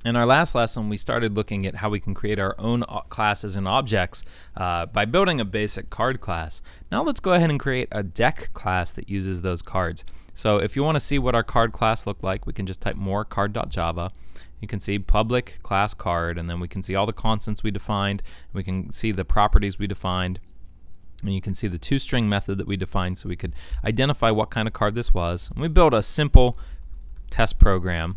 In our last lesson, we started looking at how we can create our own classes and objects by building a basic card class. Now let's go ahead and create a deck class that uses those cards. So if you want to see what our card class looked like, we can just type more card.java. You can see public class card, and then we can see all the constants we defined. We can see the properties we defined. And you can see the toString method that we defined, so we could identify what kind of card this was. And we built a simple test program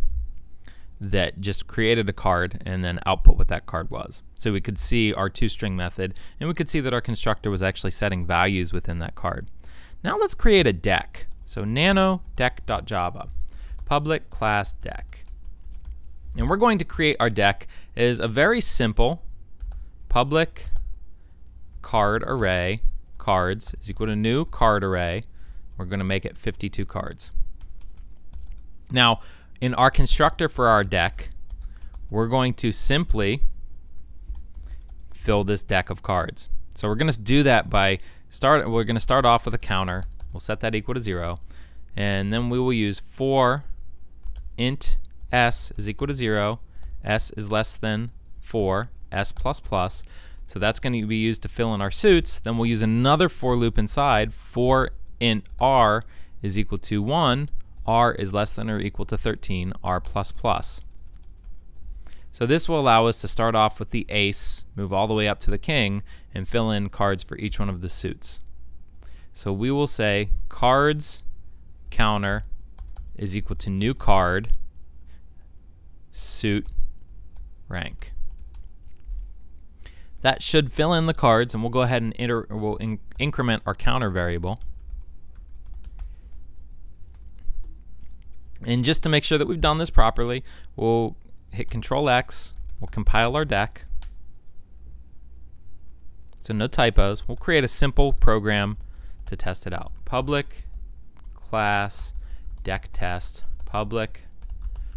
that just created a card and then output what that card was. So we could see our toString method, and we could see that our constructor was actually setting values within that card. Now let's create a deck. So nano deck.java, public class deck. And we're going to create our deck as a very simple public card array, cards is equal to new card array. We're going to make it 52 cards. Now, in our constructor for our deck, we're going to simply fill this deck of cards. So we're going to do that by we're going to start off with a counter. We'll set that equal to 0, and then we will use for int s is equal to 0, s is less than 4, s plus plus. So that's going to be used to fill in our suits. Then we'll use another for loop inside for int r is equal to 1, r is less than or equal to 13, r plus plus. So this will allow us to start off with the ace, move all the way up to the king, and fill in cards for each one of the suits. So we will say cards counter is equal to new card suit rank. That should fill in the cards, and we'll go ahead and increment our counter variable. And just to make sure that we've done this properly, we'll hit Control X, we'll compile our deck. So no typos. We'll create a simple program to test it out. Public class deck test, public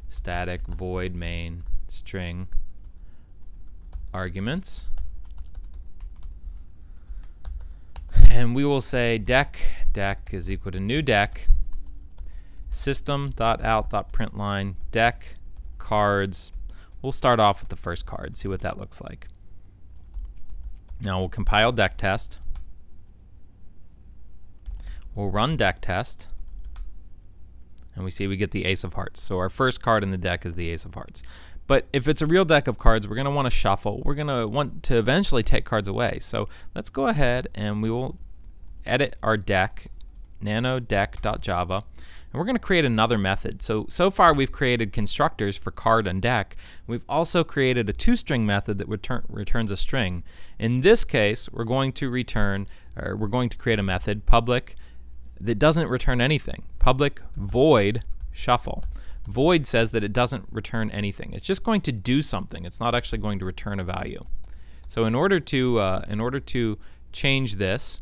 static void main string arguments. And we will say deck is equal to new deck system.out.println deck cards. We'll start off with the first card, see what that looks like. Now we'll compile deck test. We'll run deck test, and we see we get the ace of hearts. So our first card in the deck is the ace of hearts. But if it's a real deck of cards, we're going to want to shuffle. We're going to want to eventually take cards away. So let's go ahead and we will edit our deck, nano deck.java. And we're going to create another method. So far we've created constructors for card and deck. We've also created a toString method that returns a string. In this case, we're going to create a method, public, that doesn't return anything. Public void shuffle. Void says that it doesn't return anything. It's just going to do something. It's not actually going to return a value. So in order to change this,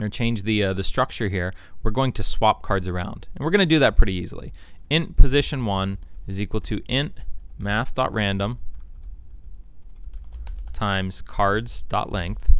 or change the structure here, we're going to swap cards around. And we're going to do that pretty easily. Int position1 is equal to int math.random times cards.length.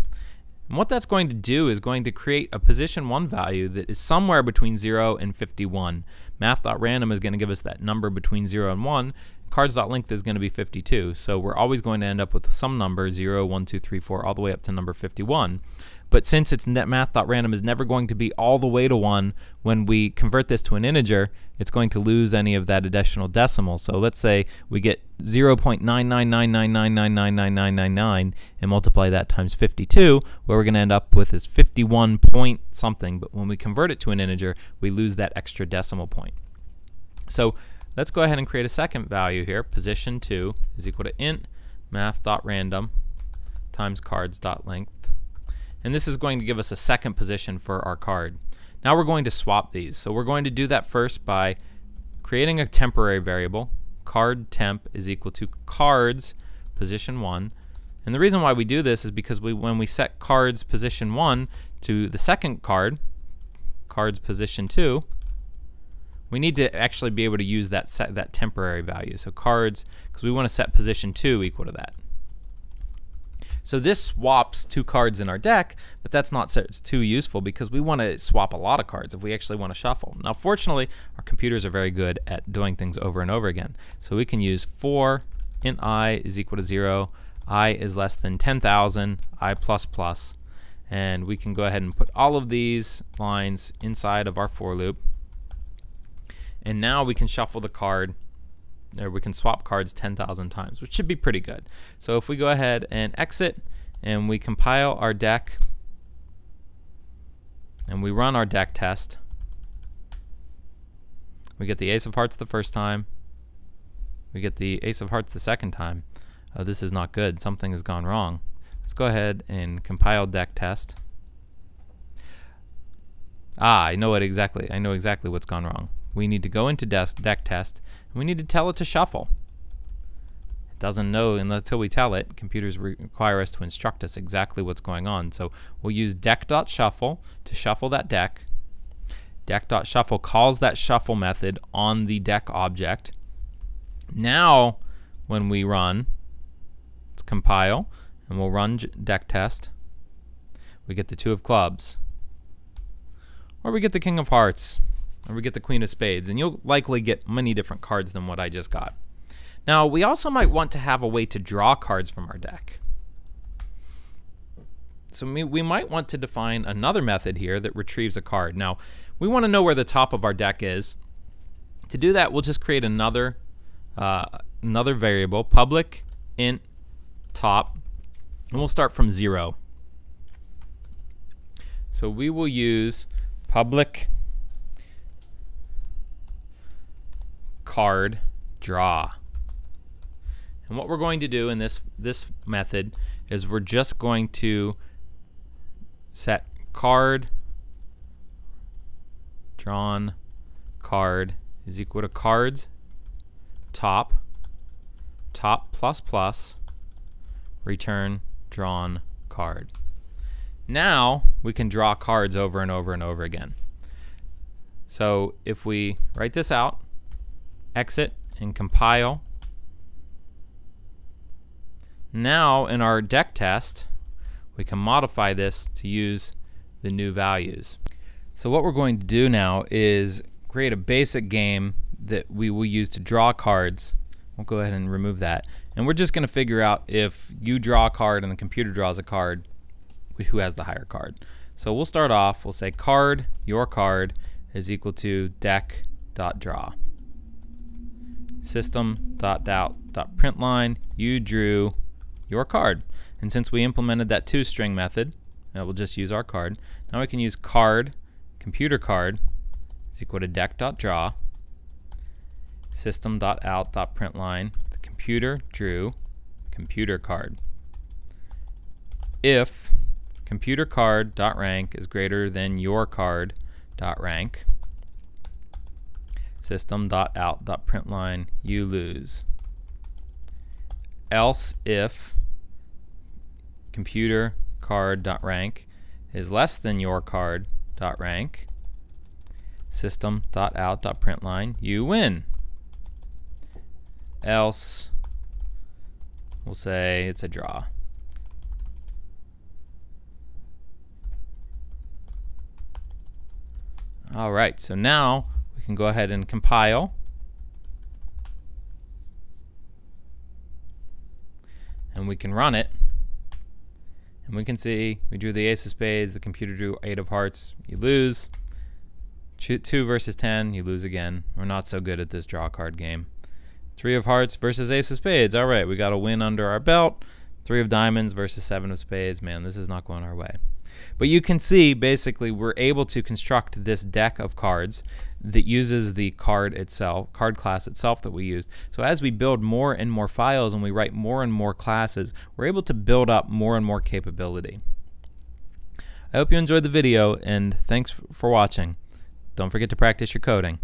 And what that's going to do is going to create a position1 value that is somewhere between 0 and 51. Math.random is going to give us that number between 0 and 1. Cards.length is going to be 52. So we're always going to end up with some number, 0, 1, 2, 3, 4, all the way up to number 51. But since it's math.random is never going to be all the way to 1, when we convert this to an integer, it's going to lose any of that additional decimal. So let's say we get 0.99999999999 and multiply that times 52, where we're going to end up with is 51 point something. But when we convert it to an integer, we lose that extra decimal point. So let's go ahead and create a second value here. Position2 is equal to int math.random times cards.length. And this is going to give us a second position for our card. Now we're going to swap these. So we're going to do that first by creating a temporary variable. Card temp is equal to cards position1. And the reason why we do this is because when we set cards position1 to the second card, cards position2, we need to actually be able to use that temporary value. So cards, because we want to set position2 equal to that. So this swaps 2 cards in our deck, but that's not too useful because we want to swap a lot of cards if we actually want to shuffle. Now fortunately, our computers are very good at doing things over and over again. So we can use for int I is equal to 0, I is less than 10,000, I plus plus, and we can go ahead and put all of these lines inside of our for loop. And now we can shuffle the card, or we can swap cards 10,000 times, which should be pretty good. So if we go ahead and exit and we compile our deck and we run our deck test, we get the ace of hearts the first time, we get the ace of hearts the second time. Oh, this is not good. Something has gone wrong. Let's go ahead and compile deck test. I know exactly what's gone wrong. We need to go into deck test and we need to tell it to shuffle. It doesn't know until we tell it. Computers require us to instruct us exactly what's going on. So we'll use deck.shuffle to shuffle that deck. Deck.shuffle calls that shuffle method on the deck object. Now when we run, let's compile and we'll run deck test. We get the 2 of clubs, or we get the king of hearts, or we get the queen of spades, and you'll likely get many different cards than what I just got. Now we also might want to have a way to draw cards from our deck. So we might want to define another method here that retrieves a card. Now we want to know where the top of our deck is. To do that, we'll just create another variable, public int top, and we'll start from 0. So we will use public card draw. And what we're going to do in this method is we're just going to set card drawn card is equal to cards top plus plus return drawn card. Now we can draw cards over and over and over again. So if we write this out, exit and compile, now in our deck test we can modify this to use the new values. So what we're going to do now is create a basic game that we will use to draw cards. We'll go ahead and remove that, and we're just going to figure out if you draw a card and the computer draws a card, who has the higher card. So we'll start off, we'll say card, your card is equal to deck.draw. System.out.println, you drew your card. And since we implemented that toString method, we'll just use our card. Now we can use card, computer card is equal to deck.draw. System.out.println, the computer drew computer card. If computer card.rank is greater than your card.rank, system.out.println, you lose. Else if computer card.rank is less than your card.rank, system.out.println, you win. Else we'll say it's a draw. Alright, so now we can go ahead and compile. And we can run it. And we can see we drew the ace of spades, the computer drew 8 of hearts, you lose. 2 versus 10, you lose again. We're not so good at this draw card game. 3 of hearts versus ace of spades. Alright, we got a win under our belt. 3 of diamonds versus 7 of spades. Man, this is not going our way. But you can see basically we're able to construct this deck of cards that uses the card class itself that we used. So as we build more and more files and we write more and more classes, we're able to build up more and more capability. I hope you enjoyed the video, and thanks for watching. Don't forget to practice your coding.